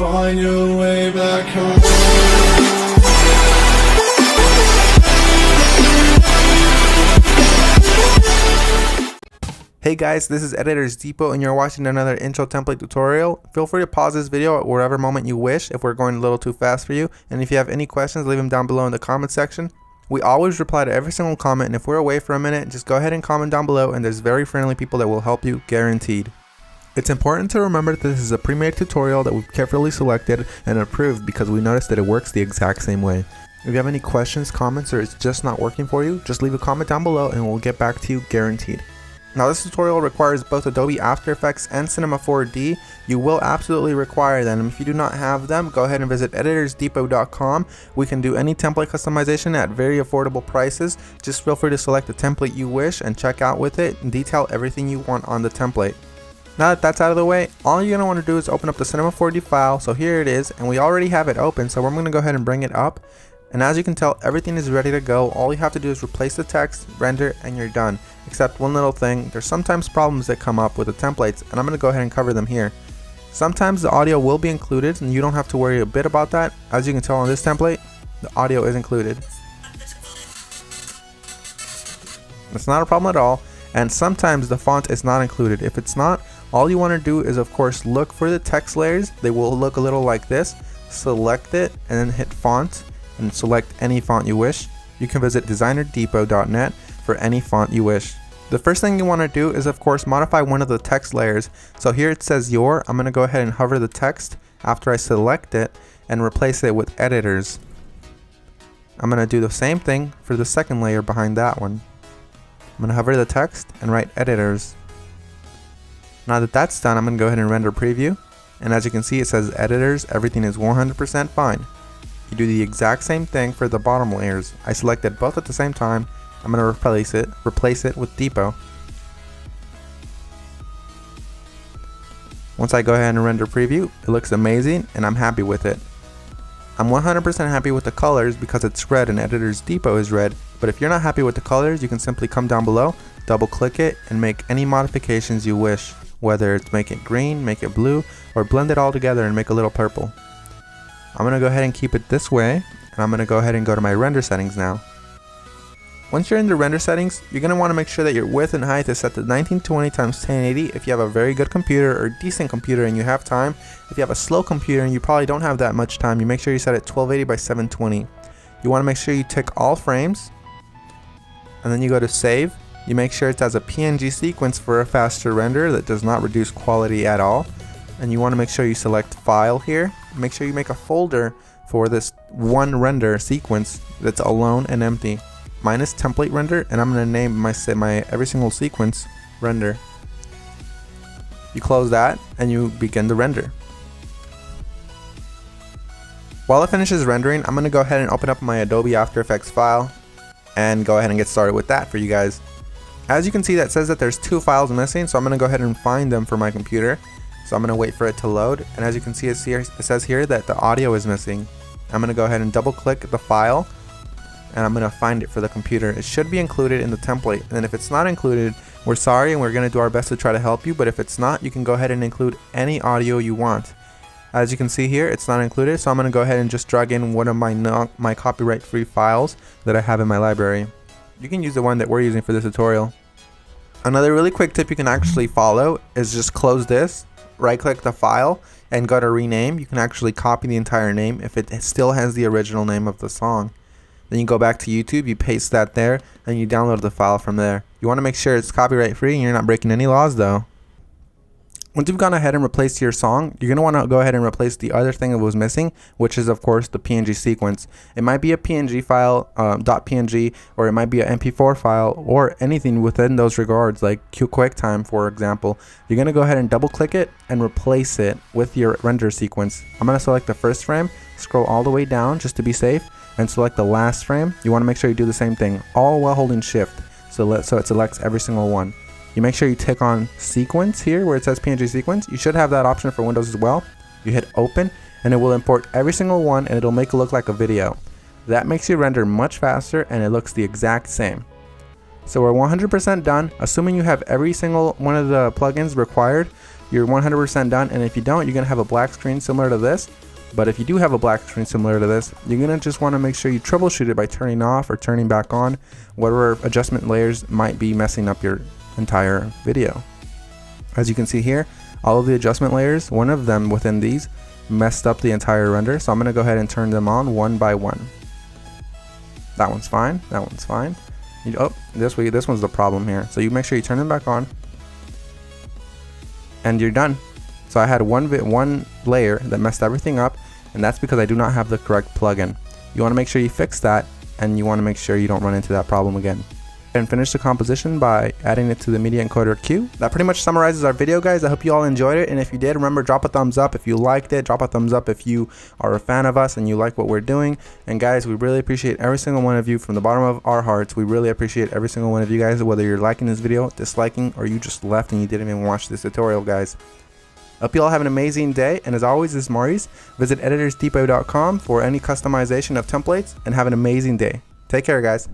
find your way back home. Hey guys, this is Editors Depot and you're watching another intro template tutorial. Feel free to pause this video at whatever moment you wish if we're going a little too fast for you. And if you have any questions, leave them down below in the comment section. We always reply to every single comment, and if we're away for a minute, just go ahead and comment down below and there's very friendly people that will help you, guaranteed. It's important to remember that this is a pre-made tutorial that we've carefully selected and approved because we noticed that it works the exact same way. If you have any questions, comments, or it's just not working for you, just leave a comment down below and we'll get back to you, guaranteed. Now this tutorial requires both Adobe After Effects and Cinema 4D. You will absolutely require them. If you do not have them, go ahead and visit EditorsDepot.com. We can do any template customization at very affordable prices. Just feel free to select the template you wish and check out with it and detail everything you want on the template. Now that that's out of the way, all you're going to want to do is open up the Cinema 4D file. So here it is, and we already have it open, so I'm going to go ahead and bring it up. And as you can tell, everything is ready to go. All you have to do is replace the text, render, and you're done. Except one little thing, there's sometimes problems that come up with the templates, and I'm going to go ahead and cover them here. Sometimes the audio will be included, and you don't have to worry a bit about that. As you can tell on this template, the audio is included. It's not a problem at all, and sometimes the font is not included. If it's not, all you want to do is of course look for the text layers. They will look a little like this. Select it, and then hit font, and select any font you wish. You can visit DesignerDepot.net for any font you wish. The first thing you want to do is of course modify one of the text layers. So here it says your. I'm going to go ahead and hover the text after I select it and replace it with editors. I'm going to do the same thing for the second layer behind that one. I'm going to hover the text and write editors. Now that that's done, I'm going to go ahead and render preview. And as you can see, it says editors, everything is 100% fine. You do the exact same thing for the bottom layers. I selected both at the same time. I'm going to replace it with Depot. Once I go ahead and render preview, it looks amazing and I'm happy with it. I'm 100% happy with the colors because it's red and Editors Depot is red, but if you're not happy with the colors, you can simply come down below, double click it, and make any modifications you wish, whether it's make it green, make it blue, or blend it all together and make a little purple. I'm going to go ahead and keep it this way, and I'm going to go ahead and go to my render settings now. Once you're in the render settings, you're going to want to make sure that your width and height is set to 1920 x 1080 if you have a very good computer or decent computer and you have time. If you have a slow computer and you probably don't have that much time, you make sure you set it 1280 by 720. You want to make sure you tick all frames, and then you go to save. You make sure it has a PNG sequence for a faster render that does not reduce quality at all. And you want to make sure you select file here. Make sure you make a folder for this one render sequence that's alone and empty. Mine is template render, and I'm going to name my every single sequence render. You close that and you begin the render. While it finishes rendering, I'm going to go ahead and open up my Adobe After Effects file and go ahead and get started with that for you guys. As you can see, that says that there's two files missing, so I'm going to go ahead and find them for my computer. So I'm going to wait for it to load, and as you can see, it says here that the audio is missing. I'm going to go ahead and double click the file, and I'm going to find it for the computer. It should be included in the template, and if it's not included, we're sorry and we're going to do our best to try to help you, but if it's not, you can go ahead and include any audio you want. As you can see here, it's not included, so I'm going to go ahead and just drag in one of my copyright free files that I have in my library. You can use the one that we're using for this tutorial. Another really quick tip you can actually follow is just close this, right click the file, and go to rename. You can actually copy the entire name if it still has the original name of the song. Then you go back to YouTube, you paste that there, and you download the file from there. You want to make sure it's copyright free and you're not breaking any laws though. Once you've gone ahead and replaced your song, you're going to want to go ahead and replace the other thing that was missing, which is of course the PNG sequence. It might be a PNG file, .png, or it might be an MP4 file, or anything within those regards, like QuickTime for example. You're going to go ahead and double click it and replace it with your render sequence. I'm going to select the first frame, scroll all the way down just to be safe, and select the last frame. You want to make sure you do the same thing, all while holding shift, so it selects every single one. You make sure you tick on sequence here where it says PNG sequence. You should have that option for Windows as well. You hit open and it will import every single one, and it'll make it look like a video. That makes your render much faster and it looks the exact same. So we're 100% done. Assuming you have every single one of the plugins required, you're 100% done. And if you don't, you're gonna have a black screen similar to this. But if you do have a black screen similar to this, you're gonna just wanna make sure you troubleshoot it by turning off or turning back on whatever adjustment layers might be messing up your entire video. As you can see here, all of the adjustment layers, one of them within these messed up the entire render. So I'm gonna go ahead and turn them on one by one. That one's fine, that one's fine. Oh, this one's the problem here. So you make sure you turn them back on and you're done. So I had one layer that messed everything up, and that's because I do not have the correct plugin. You wanna make sure you fix that, and you wanna make sure you don't run into that problem again. And finish the composition by adding it to the media encoder queue. That pretty much summarizes our video, guys. I hope you all enjoyed it, and if you did, remember, drop a thumbs up if you liked it. Drop a thumbs up if you are a fan of us and you like what we're doing. And guys, we really appreciate every single one of you from the bottom of our hearts. We really appreciate every single one of you guys, whether you're liking this video, disliking, or you just left and you didn't even watch this tutorial, guys. Hope you all have an amazing day, and as always, this is Maurice. Visit EditorsDepot.com for any customization of templates, and have an amazing day. Take care, guys.